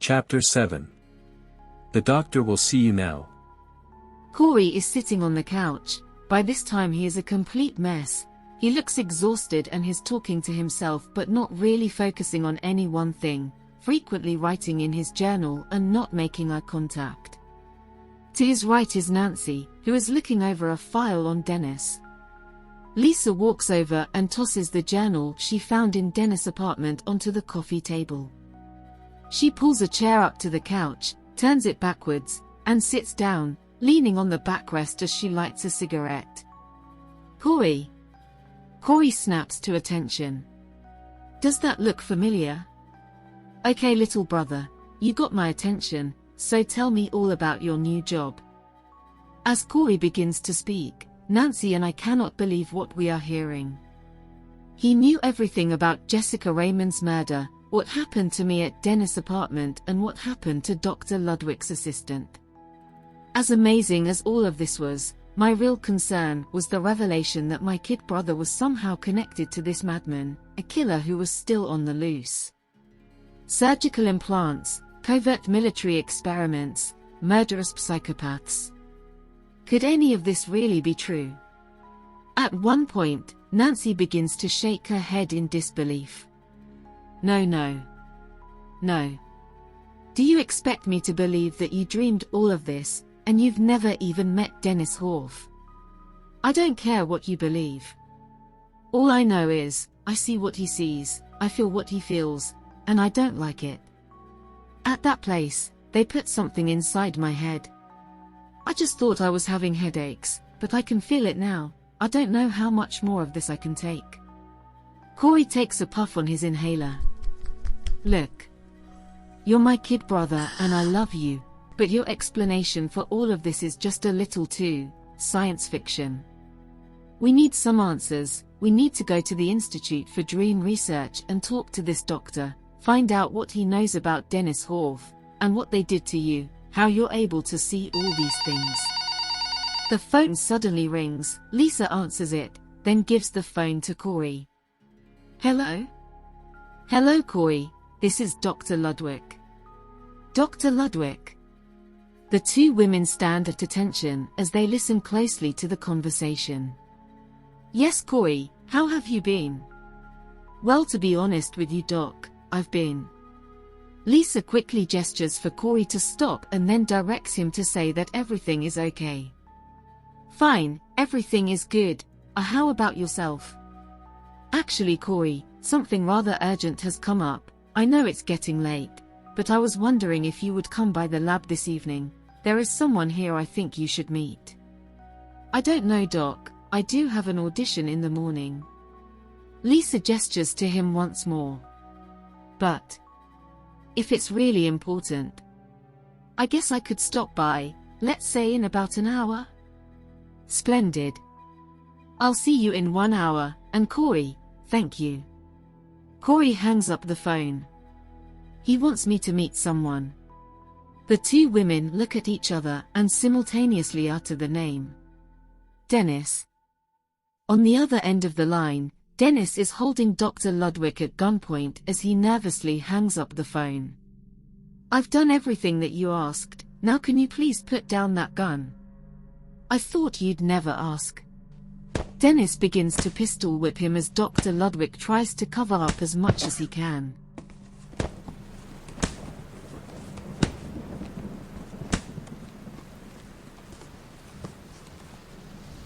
Chapter 7. The doctor will see you now. Corey is sitting on the couch. By this time he is a complete mess. He looks exhausted and is talking to himself but not really focusing on any one thing, frequently writing in his journal and not making eye contact. To his right is Nancy, who is looking over a file on Dennis. Lisa walks over and tosses the journal she found in Dennis' apartment onto the coffee table. She pulls a chair up to the couch, turns it backwards, and sits down, leaning on the backrest as she lights a cigarette. Corey. Corey snaps to attention. Does that look familiar? Okay, little brother, you got my attention, so tell me all about your new job. As Corey begins to speak, Nancy and I cannot believe what we are hearing. He knew everything about Jessica Raymond's murder, what happened to me at Dennis' apartment, and what happened to Dr. Ludwig's assistant. As amazing as all of this was, my real concern was the revelation that my kid brother was somehow connected to this madman, a killer who was still on the loose. Surgical implants, covert military experiments, murderous psychopaths. Could any of this really be true? At one point, Nancy begins to shake her head in disbelief. No. Do you expect me to believe that you dreamed all of this, and you've never even met Dennis Horf? I don't care what you believe. All I know is, I see what he sees, I feel what he feels, and I don't like it. At that place, they put something inside my head. I just thought I was having headaches, but I can feel it now. I don't know how much more of this I can take. Corey takes a puff on his inhaler. Look. You're my kid brother and I love you, but your explanation for all of this is just a little too science fiction. We need some answers. We need to go to the Institute for Dream Research and talk to this doctor, find out what he knows about Dennis Horf, and what they did to you, how you're able to see all these things. The phone suddenly rings. Lisa answers it, then gives the phone to Corey. Hello? Hello, Corey. This is Dr. Ludwig. Dr. Ludwig. The two women stand at attention as they listen closely to the conversation. Yes, Corey, how have you been? Well, to be honest with you, Doc, I've been. Lisa quickly gestures for Corey to stop and then directs him to say that everything is okay. Fine, everything is good. How about yourself? Actually, Corey, something rather urgent has come up. I know it's getting late, but I was wondering if you would come by the lab this evening. There is someone here I think you should meet. I don't know, Doc. I do have an audition in the morning. Lisa gestures to him once more. But if it's really important, I guess I could stop by, let's say in about an hour? Splendid. I'll see you in 1 hour, and Corey, thank you. Corey hangs up the phone. He wants me to meet someone. The two women look at each other and simultaneously utter the name. Dennis. On the other end of the line, Dennis is holding Dr. Ludwig at gunpoint as he nervously hangs up the phone. I've done everything that you asked, now can you please put down that gun? I thought you'd never ask. Dennis begins to pistol whip him as Dr. Ludwig tries to cover up as much as he can.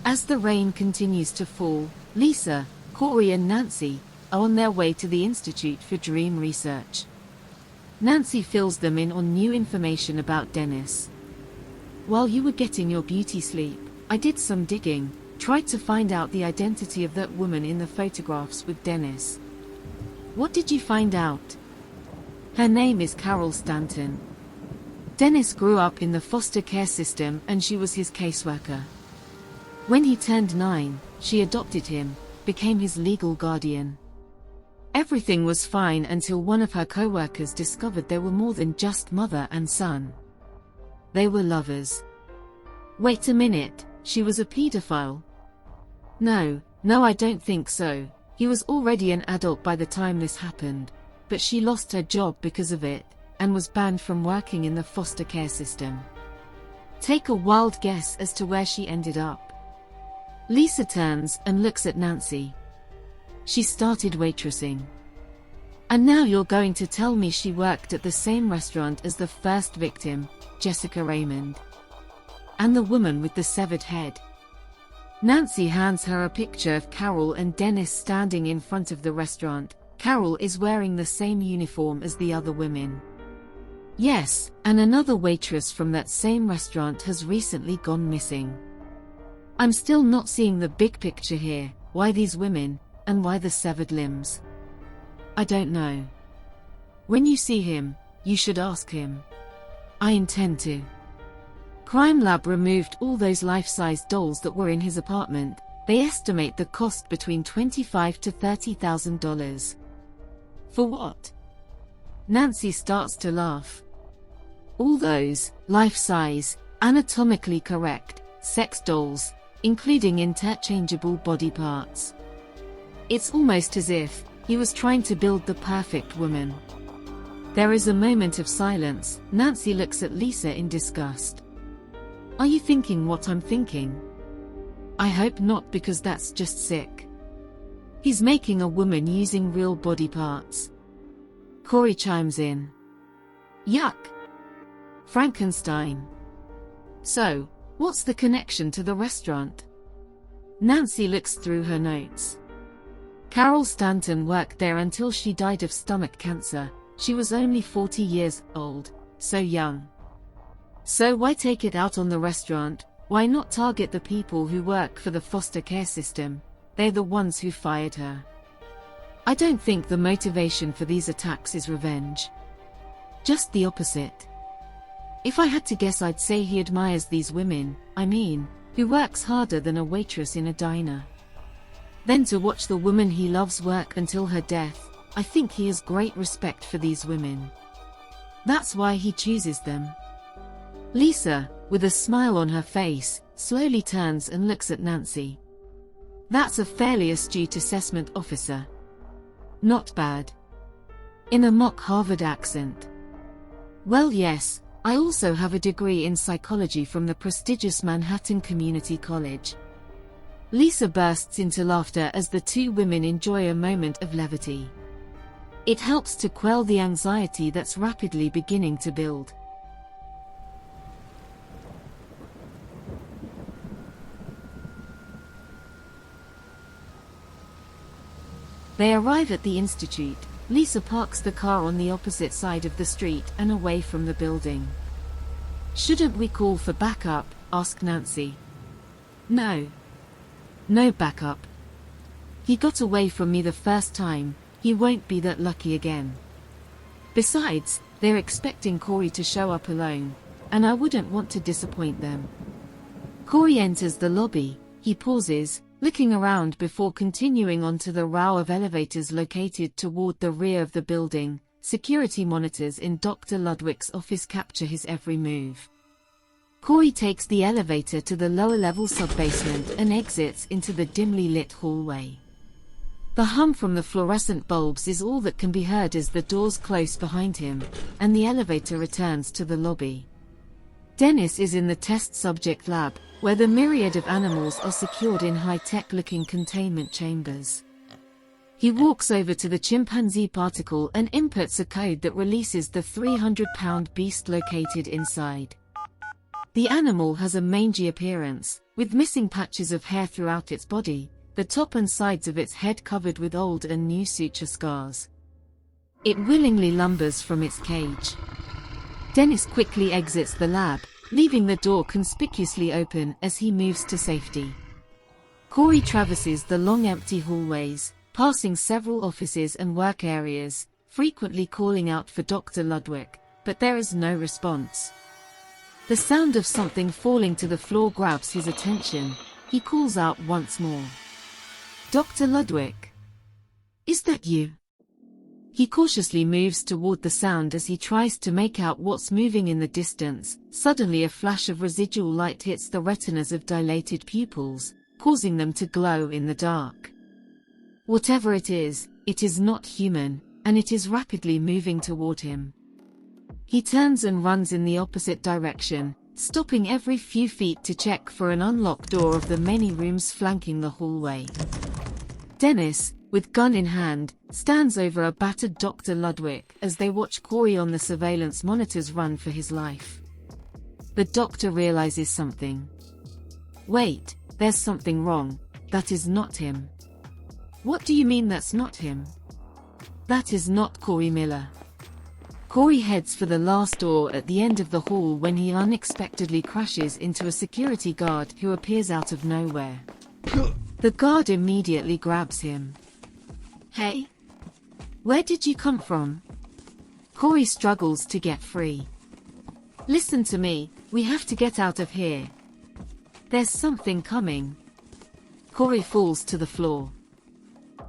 As the rain continues to fall, Lisa, Corey and Nancy are on their way to the Institute for Dream Research. Nancy fills them in on new information about Dennis. While you were getting your beauty sleep, I did some digging, tried to find out the identity of that woman in the photographs with Dennis. What did you find out? Her name is Carol Stanton. Dennis grew up in the foster care system and she was his caseworker. When he turned 9, she adopted him, became his legal guardian. Everything was fine until one of her co-workers discovered they were more than just mother and son. They were lovers. Wait a minute, she was a pedophile? No, I don't think so. He was already an adult by the time this happened, but she lost her job because of it. and was banned from working in the foster care system. Take a wild guess as to where she ended up. Lisa turns and looks at Nancy. She started waitressing. And now you're going to tell me she worked at the same restaurant as the first victim, Jessica Raymond. And the woman with the severed head. Nancy hands her a picture of Carol and Dennis standing in front of the restaurant. Carol is wearing the same uniform as the other women. Yes, and another waitress from that same restaurant has recently gone missing. I'm still not seeing the big picture here. Why these women, and why the severed limbs? I don't know. When you see him, you should ask him. I intend to. Crime Lab removed all those life-size dolls that were in his apartment. They estimate the cost between $25,000 to $30,000. For what? Nancy starts to laugh. All those, life-size, anatomically correct, sex dolls, including interchangeable body parts. It's almost as if he was trying to build the perfect woman. There is a moment of silence. Nancy looks at Lisa in disgust. Are you thinking what I'm thinking? I hope not, because that's just sick. He's making a woman using real body parts. Corey chimes in. Yuck. Frankenstein. So, what's the connection to the restaurant? Nancy looks through her notes. Carol Stanton worked there until she died of stomach cancer. She was only 40 years old, so young. So why take it out on the restaurant? Why not target the people who work for the foster care system? They're the ones who fired her. I don't think the motivation for these attacks is revenge. Just the opposite. If I had to guess, I'd say he admires these women, who works harder than a waitress in a diner. Then to watch the woman he loves work until her death, I think he has great respect for these women. That's why he chooses them. Lisa, with a smile on her face, slowly turns and looks at Nancy. That's a fairly astute assessment, officer. Not bad. In a mock Harvard accent. Well, yes, I also have a degree in psychology from the prestigious Manhattan Community College. Lisa bursts into laughter as the two women enjoy a moment of levity. It helps to quell the anxiety that's rapidly beginning to build. They arrive at the institute. Lisa parks the car on the opposite side of the street and away from the building. Shouldn't we call for backup? Asks Nancy. No. No backup. He got away from me the first time. He won't be that lucky again. Besides, they're expecting Corey to show up alone, and I wouldn't want to disappoint them. Corey enters the lobby. He pauses, looking around before continuing on to the row of elevators located toward the rear of the building. Security monitors in Dr. Ludwig's office capture his every move. Corey takes the elevator to the lower-level sub-basement and exits into the dimly lit hallway. The hum from the fluorescent bulbs is all that can be heard as the doors close behind him, and the elevator returns to the lobby. Dennis is in the test subject lab, where the myriad of animals are secured in high-tech-looking containment chambers. He walks over to the chimpanzee particle and inputs a code that releases the 300-pound beast located inside. The animal has a mangy appearance, with missing patches of hair throughout its body, the top and sides of its head covered with old and new suture scars. It willingly lumbers from its cage. Dennis quickly exits the lab, leaving the door conspicuously open as he moves to safety. Corey traverses the long empty hallways, passing several offices and work areas, frequently calling out for Dr. Ludwig, but there is no response. The sound of something falling to the floor grabs his attention. He calls out once more. Dr. Ludwig? Is that you? He cautiously moves toward the sound as he tries to make out what's moving in the distance. Suddenly a flash of residual light hits the retinas of dilated pupils, causing them to glow in the dark. Whatever it is not human, and it is rapidly moving toward him. He turns and runs in the opposite direction, stopping every few feet to check for an unlocked door of the many rooms flanking the hallway. Dennis, with gun in hand, stands over a battered Dr. Ludwig as they watch Corey on the surveillance monitors run for his life. The doctor realizes something. Wait, there's something wrong. That is not him. What do you mean that's not him? That is not Corey Miller. Corey heads for the last door at the end of the hall when he unexpectedly crashes into a security guard who appears out of nowhere. The guard immediately grabs him. Hey? Where did you come from? Corey struggles to get free. Listen to me, we have to get out of here. There's something coming. Corey falls to the floor.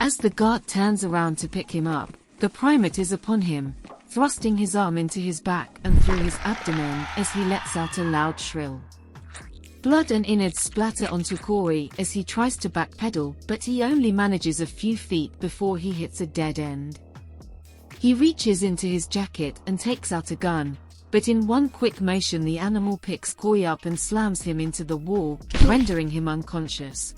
As the guard turns around to pick him up, the primate is upon him, thrusting his arm into his back and through his abdomen as he lets out a loud shrill. Blood and innards splatter onto Corey as he tries to backpedal, but he only manages a few feet before he hits a dead end. He reaches into his jacket and takes out a gun, but in one quick motion the animal picks Corey up and slams him into the wall, rendering him unconscious.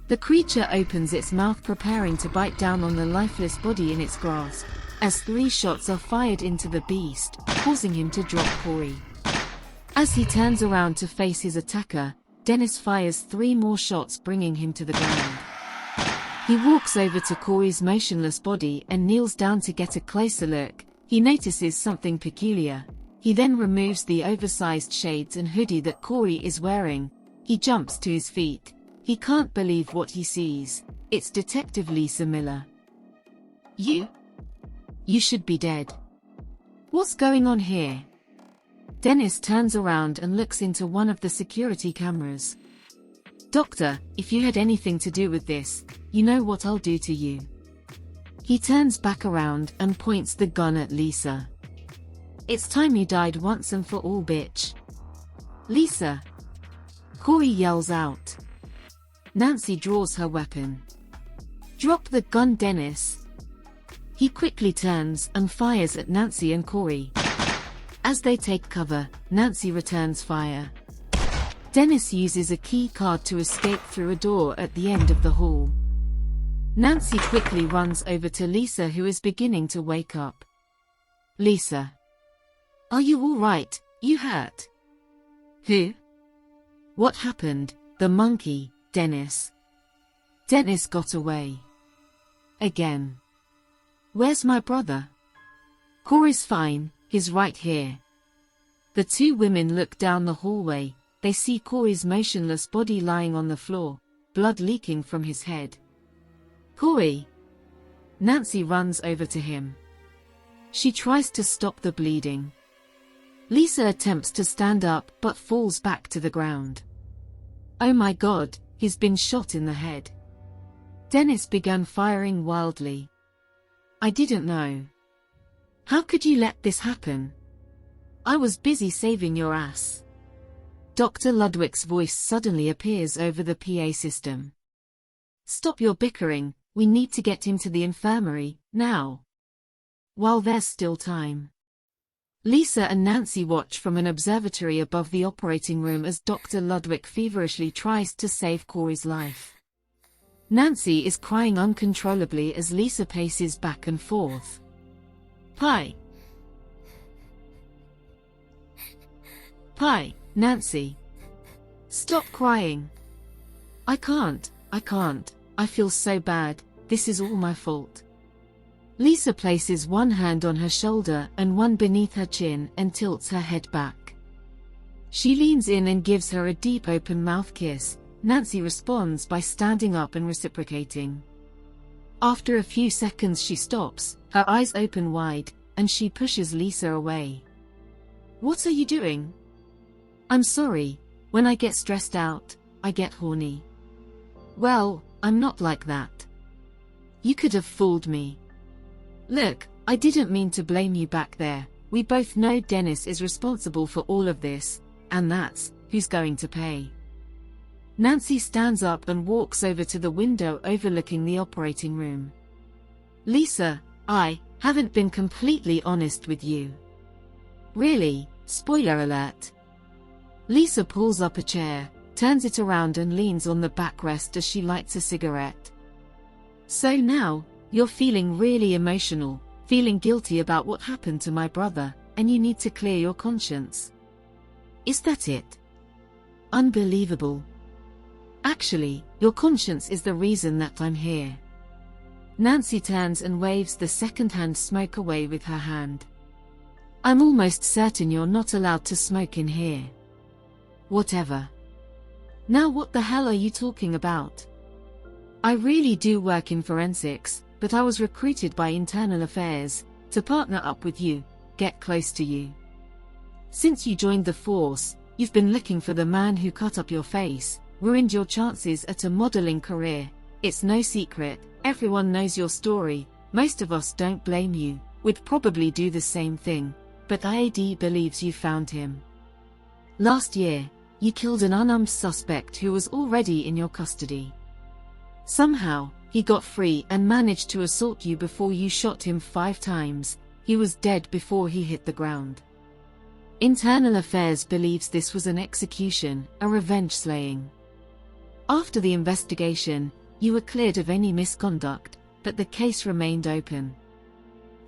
The creature opens its mouth preparing to bite down on the lifeless body in its grasp, as 3 shots are fired into the beast, causing him to drop Corey. As he turns around to face his attacker, Dennis fires 3 more shots bringing him to the ground. He walks over to Corey's motionless body and kneels down to get a closer look. He notices something peculiar. He then removes the oversized shades and hoodie that Corey is wearing. He jumps to his feet. He can't believe what he sees. It's Detective Lisa Miller. You should be dead. What's going on here? Dennis turns around and looks into one of the security cameras. Doctor, if you had anything to do with this, you know what I'll do to you. He turns back around and points the gun at Lisa. It's time you died once and for all, bitch. Lisa! Corey yells out. Nancy draws her weapon. Drop the gun, Dennis. He quickly turns and fires at Nancy and Corey. As they take cover, Nancy returns fire. Dennis uses a key card to escape through a door at the end of the hall. Nancy quickly runs over to Lisa, who is beginning to wake up. Lisa. Are you all right? You hurt? Who? What happened? The monkey, Dennis. Dennis got away. Again. Where's my brother? Corey's fine, he's right here. The 2 women look down the hallway. They see Corey's motionless body lying on the floor, blood leaking from his head. Corey! Nancy runs over to him. She tries to stop the bleeding. Lisa attempts to stand up but falls back to the ground. Oh my God, he's been shot in the head. Dennis began firing wildly. I didn't know. How could you let this happen? I was busy saving your ass. Dr. Ludwig's voice suddenly appears over the PA system. Stop your bickering, we need to get him to the infirmary, now. While there's still time. Lisa and Nancy watch from an observatory above the operating room as Dr. Ludwig feverishly tries to save Corey's life. Nancy is crying uncontrollably as Lisa paces back and forth. Pie, Nancy. Stop crying. I can't, I feel so bad, this is all my fault. Lisa places one hand on her shoulder and one beneath her chin and tilts her head back. She leans in and gives her a deep open mouth kiss. Nancy responds by standing up and reciprocating. After a few seconds she stops, her eyes open wide, and she pushes Lisa away. What are you doing? I'm sorry, when I get stressed out, I get horny. Well, I'm not like that. You could have fooled me. Look, I didn't mean to blame you back there. We both know Dennis is responsible for all of this, and that's who's going to pay. Nancy stands up and walks over to the window overlooking the operating room. Lisa, I haven't been completely honest with you. Really? Spoiler alert. Lisa pulls up a chair, turns it around and leans on the backrest as she lights a cigarette. So now, you're feeling really emotional, feeling guilty about what happened to my brother, and you need to clear your conscience. Is that it? Unbelievable. Actually, your conscience is the reason that I'm here. Nancy turns and waves the second-hand smoke away with her hand. I'm almost certain you're not allowed to smoke in here. Whatever. Now what the hell are you talking about? I really do work in forensics, but I was recruited by Internal Affairs to partner up with you, get close to you. Since you joined the force, you've been looking for the man who cut up your face, ruined your chances at a modeling career. It's no secret, everyone knows your story, most of us don't blame you, we'd probably do the same thing, but IAD believes you found him. Last year, you killed an unarmed suspect who was already in your custody. Somehow, he got free and managed to assault you before you shot him 5 times, he was dead before he hit the ground. Internal Affairs believes this was an execution, a revenge slaying. After the investigation, you were cleared of any misconduct, but the case remained open.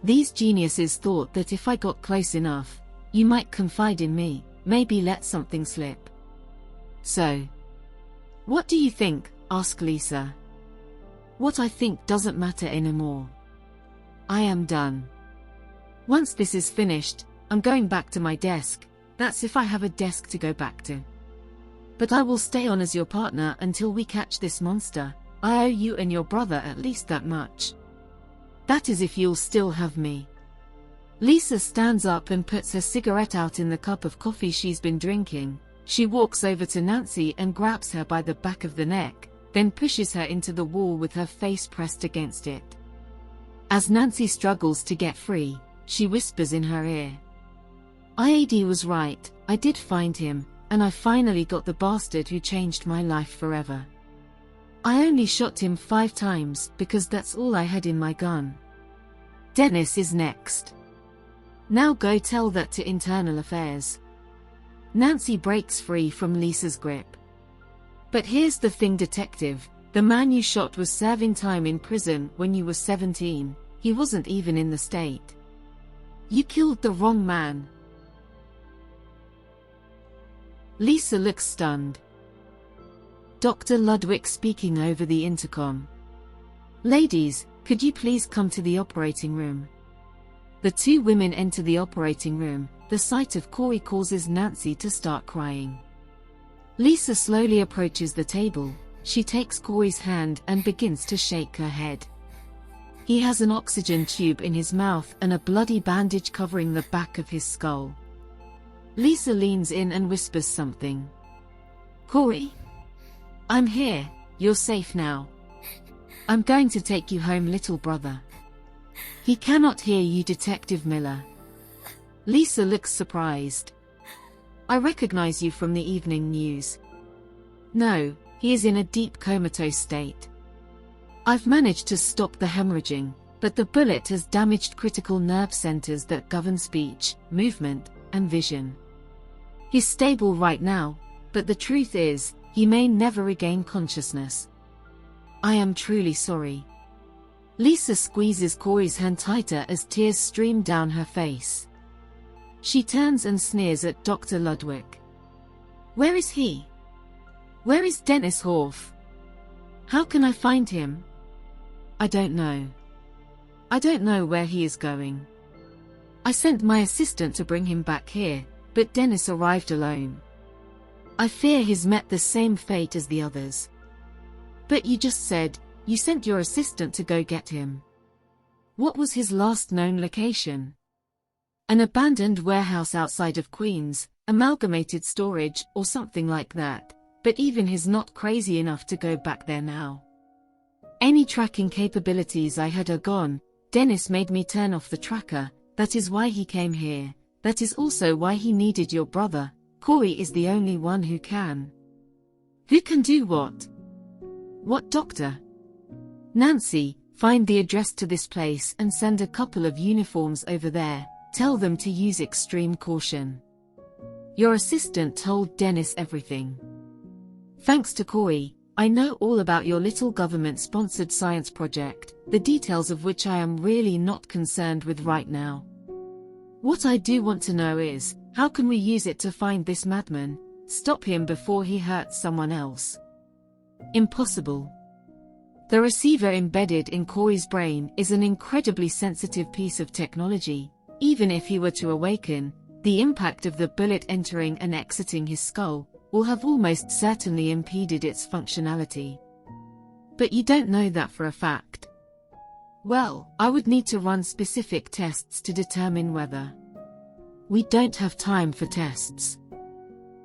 These geniuses thought that if I got close enough, you might confide in me, maybe let something slip. So, what do you think? Asked Lisa. What I think doesn't matter anymore. I am done. Once this is finished, I'm going back to my desk, that's if I have a desk to go back to. But I will stay on as your partner until we catch this monster. I owe you and your brother at least that much. That is if you'll still have me. Lisa stands up and puts her cigarette out in the cup of coffee she's been drinking. She walks over to Nancy and grabs her by the back of the neck, then pushes her into the wall with her face pressed against it. As Nancy struggles to get free, she whispers in her ear. IAD was right, I did find him, and I finally got the bastard who changed my life forever. I only shot him 5 times because that's all I had in my gun. Dennis is next. Now go tell that to Internal Affairs. Nancy breaks free from Lisa's grip. But here's the thing, detective, the man you shot was serving time in prison when you were 17, he wasn't even in the state. You killed the wrong man. Lisa looks stunned. Dr. Ludwig speaking over the intercom. Ladies, could you please come to the operating room? The 2 women enter the operating room. The sight of Corey causes Nancy to start crying. Lisa slowly approaches the table. She takes Corey's hand and begins to shake her head. He has an oxygen tube in his mouth and a bloody bandage covering the back of his skull. Lisa leans in and whispers something. Corey? I'm here, you're safe now. I'm going to take you home, little brother. He cannot hear you, Detective Miller. Lisa looks surprised. I recognize you from the evening news. No, he is in a deep comatose state. I've managed to stop the hemorrhaging, but the bullet has damaged critical nerve centers that govern speech, movement, and vision. He's stable right now, but the truth is, he may never regain consciousness. I am truly sorry. Lisa squeezes Corey's hand tighter as tears stream down her face. She turns and sneers at Dr. Ludwig. Where is he? Where is Dennis Horf? How can I find him? I don't know. I don't know where he is going. I sent my assistant to bring him back here, but Dennis arrived alone. I fear he's met the same fate as the others. But you just said, you sent your assistant to go get him. What was his last known location? An abandoned warehouse outside of Queens, amalgamated storage, or something like that, but even he's not crazy enough to go back there now. Any tracking capabilities I had are gone. Dennis made me turn off the tracker, that is why he came here, that is also why he needed your brother. Corey is the only one who can. Who can do what? What, doctor? Nancy, find the address to this place and send a couple of uniforms over there. Tell them to use extreme caution. Your assistant told Dennis everything. Thanks to Corey, I know all about your little government-sponsored science project, the details of which I am really not concerned with right now. What I do want to know is, how can we use it to find this madman, stop him before he hurts someone else? Impossible. The receiver embedded in Corey's brain is an incredibly sensitive piece of technology. Even if he were to awaken, the impact of the bullet entering and exiting his skull will have almost certainly impeded its functionality. But you don't know that for a fact. Well, I would need to run specific tests to determine whether. We don't have time for tests.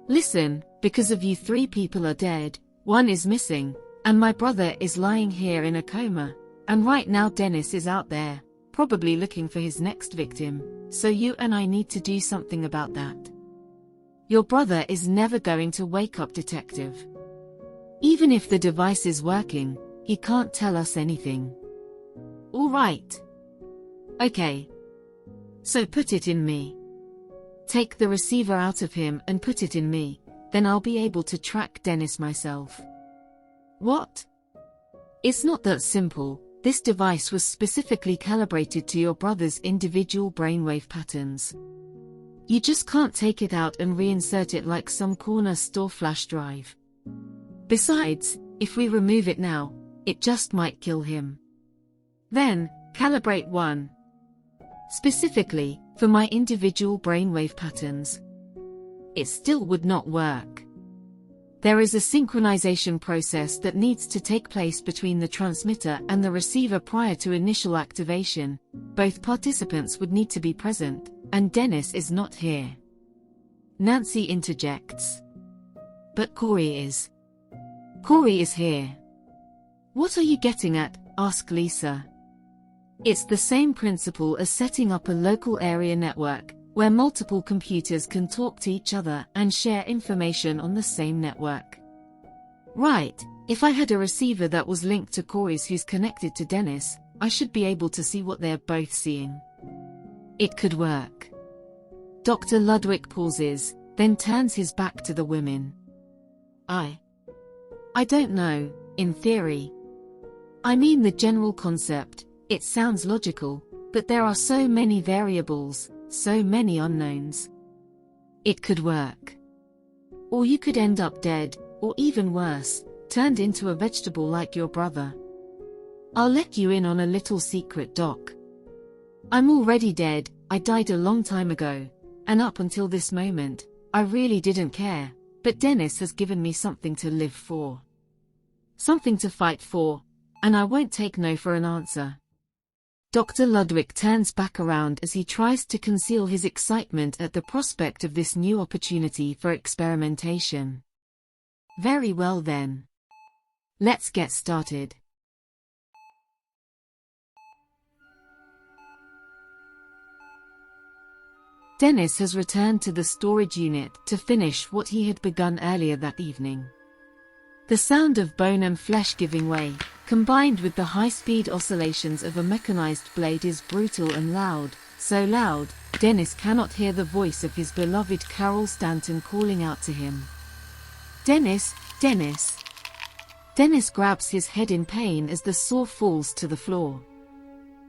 Listen, because of you 3 people are dead, 1 is missing, and my brother is lying here in a coma, and right now Dennis is out there, probably looking for his next victim, so you and I need to do something about that. Your brother is never going to wake up, Detective. Even if the device is working, he can't tell us anything. All right. Okay. So put it in me. Take the receiver out of him and put it in me, then I'll be able to track Dennis myself. What? It's not that simple. This device was specifically calibrated to your brother's individual brainwave patterns. You just can't take it out and reinsert it like some corner store flash drive. Besides, if we remove it now, it just might kill him. Then, calibrate 1. Specifically, for my individual brainwave patterns. It still would not work. There is a synchronization process that needs to take place between the transmitter and the receiver prior to initial activation. Both participants would need to be present, and Dennis is not here. Nancy interjects. But Corey is. Corey is here. What are you getting at? Asks Lisa. It's the same principle as setting up a local area network, where multiple computers can talk to each other and share information on the same network. Right, if I had a receiver that was linked to Corey's who's connected to Dennis, I should be able to see what they're both seeing. It could work. Dr. Ludwig pauses, then turns his back to the women. I don't know, in theory. I mean the general concept, it sounds logical, but there are so many variables, so many unknowns. It could work. Or you could end up dead, or even worse, turned into a vegetable like your brother. I'll let you in on a little secret, Doc. I'm already dead, I died a long time ago, and up until this moment, I really didn't care, but Dennis has given me something to live for. Something to fight for, and I won't take no for an answer. Dr. Ludwig turns back around as he tries to conceal his excitement at the prospect of this new opportunity for experimentation. Very well then. Let's get started. Dennis has returned to the storage unit to finish what he had begun earlier that evening. The sound of bone and flesh giving way, combined with the high-speed oscillations of a mechanized blade, is brutal and loud, so loud, Dennis cannot hear the voice of his beloved Carol Stanton calling out to him. Dennis, Dennis. Dennis grabs his head in pain as the saw falls to the floor.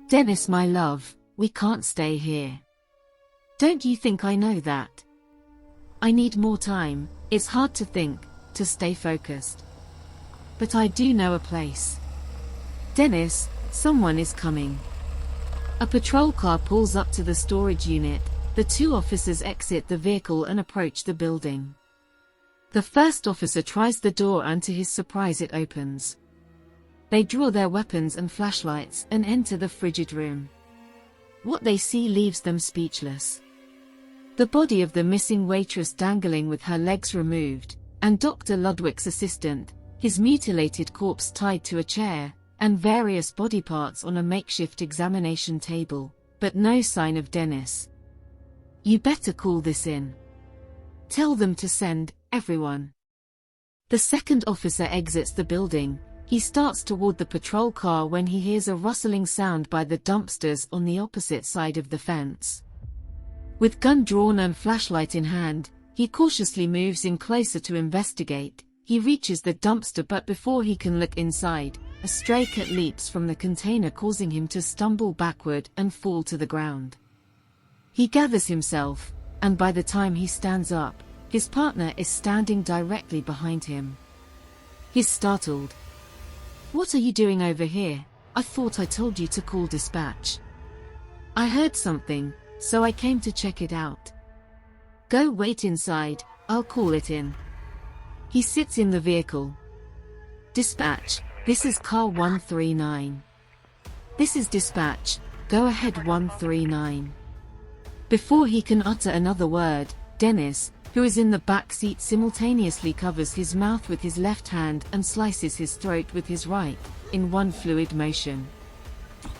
Dennis, my love, we can't stay here. Don't you think I know that? I need more time, it's hard to think, to stay focused. But I do know a place. Dennis, someone is coming. A patrol car pulls up to the storage unit, the 2 officers exit the vehicle and approach the building. The first officer tries the door and to his surprise it opens. They draw their weapons and flashlights and enter the frigid room. What they see leaves them speechless. The body of the missing waitress dangling with her legs removed, and Dr. Ludwig's assistant, his mutilated corpse tied to a chair, and various body parts on a makeshift examination table, but no sign of Dennis. You better call this in. Tell them to send everyone. The second officer exits the building. He starts toward the patrol car when he hears a rustling sound by the dumpsters on the opposite side of the fence. With gun drawn and flashlight in hand, he cautiously moves in closer to investigate. He reaches the dumpster, but before he can look inside, a stray cat leaps from the container, causing him to stumble backward and fall to the ground. He gathers himself, and by the time he stands up, his partner is standing directly behind him. He's startled. "What are you doing over here? I thought I told you to call dispatch." "I heard something, so I came to check it out." "Go wait inside, I'll call it in." He sits in the vehicle. "Dispatch, this is car 139. "This is dispatch, go ahead 139. Before he can utter another word, Dennis, who is in the back seat, simultaneously covers his mouth with his left hand and slices his throat with his right, in one fluid motion.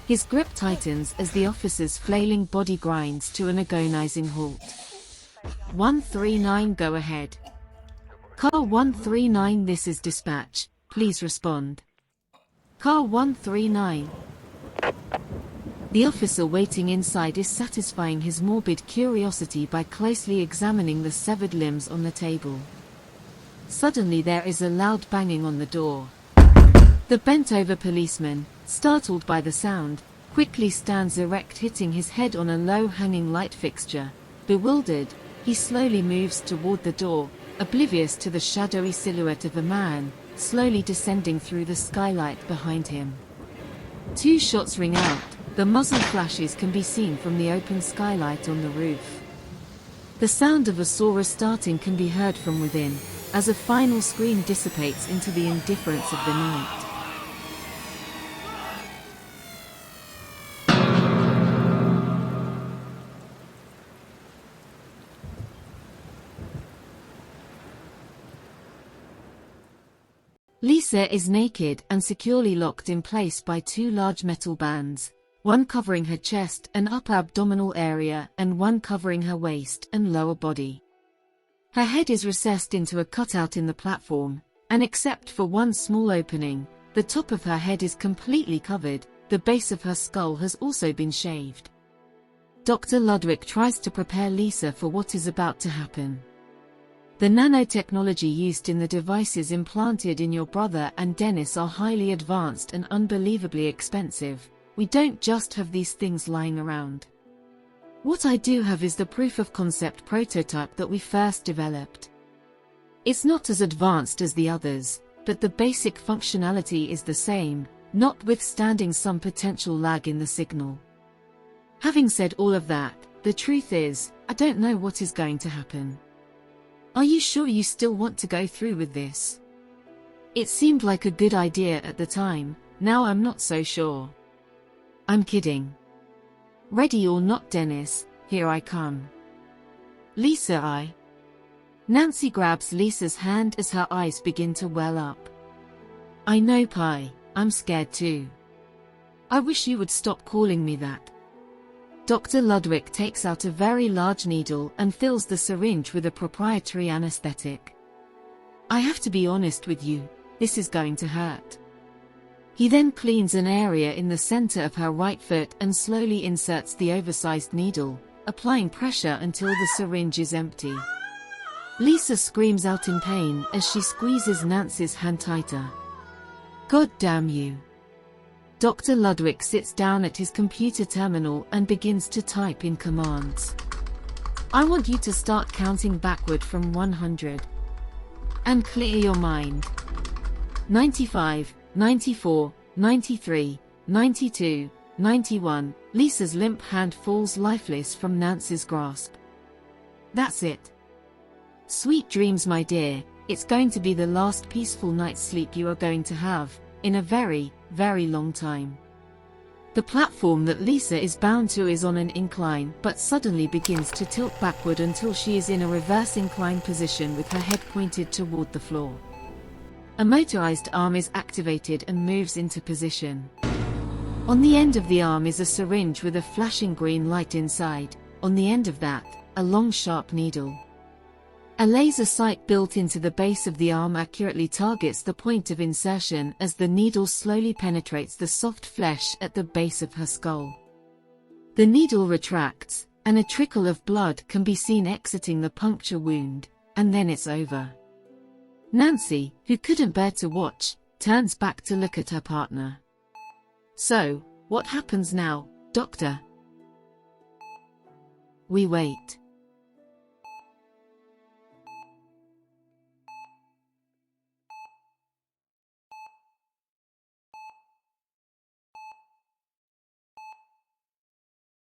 His grip tightens as the officer's flailing body grinds to an agonizing halt. 139, go ahead. "Car 139, this is dispatch, please respond." "Car 139. The officer waiting inside is satisfying his morbid curiosity by closely examining the severed limbs on the table. Suddenly there is a loud banging on the door. The bent-over policeman, startled by the sound, quickly stands erect, hitting his head on a low-hanging light fixture. Bewildered, he slowly moves toward the door, oblivious to the shadowy silhouette of a man, slowly descending through the skylight behind him. 2 shots ring out. The muzzle flashes can be seen from the open skylight on the roof. The sound of a saw restarting can be heard from within, as a final scream dissipates into the indifference of the night. Lisa is naked and securely locked in place by 2 large metal bands, one covering her chest and upper abdominal area and one covering her waist and lower body. Her head is recessed into a cutout in the platform, and except for one small opening, the top of her head is completely covered. The base of her skull has also been shaved. Dr. Ludwig tries to prepare Lisa for what is about to happen. The nanotechnology used in the devices implanted in your brother and Dennis are highly advanced and unbelievably expensive. We don't just have these things lying around. What I do have is the proof of concept prototype that we first developed. It's not as advanced as the others, but the basic functionality is the same, notwithstanding some potential lag in the signal. Having said all of that, the truth is, I don't know what is going to happen. Are you sure you still want to go through with this? It seemed like a good idea at the time, now I'm not so sure. I'm kidding. Ready or not, Dennis, here I come. Lisa, Nancy grabs Lisa's hand as her eyes begin to well up. I know, Pi, I'm scared too. I wish you would stop calling me that. Dr. Ludwig takes out a very large needle and fills the syringe with a proprietary anesthetic. I have to be honest with you, this is going to hurt. He then cleans an area in the center of her right foot and slowly inserts the oversized needle, applying pressure until the syringe is empty. Lisa screams out in pain as she squeezes Nancy's hand tighter. God damn you. Dr. Ludwig sits down at his computer terminal and begins to type in commands. I want you to start counting backward from 100. And clear your mind. 95, 94, 93, 92, 91. Lisa's limp hand falls lifeless from Nancy's grasp. That's it. Sweet dreams, my dear. It's going to be the last peaceful night's sleep you are going to have, in a very, very long time. The platform that Lisa is bound to is on an incline but suddenly begins to tilt backward until she is in a reverse incline position with her head pointed toward the floor. A motorized arm is activated and moves into position. On the end of the arm is a syringe with a flashing green light inside, on the end of that, a long sharp needle. A laser sight built into the base of the arm accurately targets the point of insertion as the needle slowly penetrates the soft flesh at the base of her skull. The needle retracts, and a trickle of blood can be seen exiting the puncture wound, and then it's over. Nancy, who couldn't bear to watch, turns back to look at her partner. "So, what happens now, doctor?" We wait.